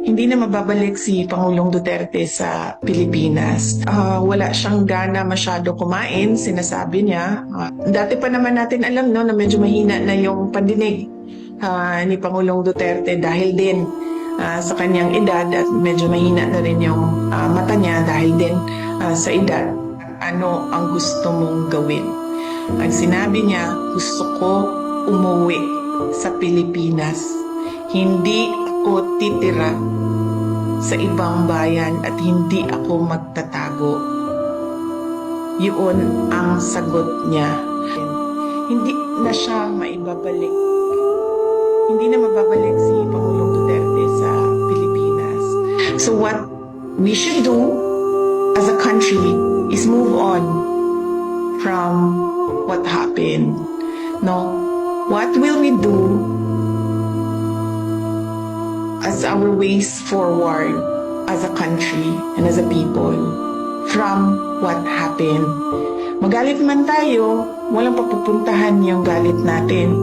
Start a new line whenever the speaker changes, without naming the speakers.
Hindi na mababalik si Pangulong Duterte sa Pilipinas. Wala siyang gana masyado kumain, sinasabi niya. Dati pa naman natin alam no, na medyo mahina na yung pandinig ni Pangulong Duterte dahil din sa kanyang edad at medyo mahina na rin yung mata niya dahil din sa edad. Ano ang gusto mong gawin? Ang sinabi niya, gusto ko umuwi sa Pilipinas. Hindi ako titira sa ibang bayan at hindi ako magtatago. Yun ang sagot niya. Hindi na siya maibabalik. Hindi na mababalik si Pangulong Duterte sa Pilipinas. So what we should do as a country is move on from what happened. No? What will we do as our ways forward as a country and as a people from what happened? Magalit man tayo, walang papupuntahan yung galit natin.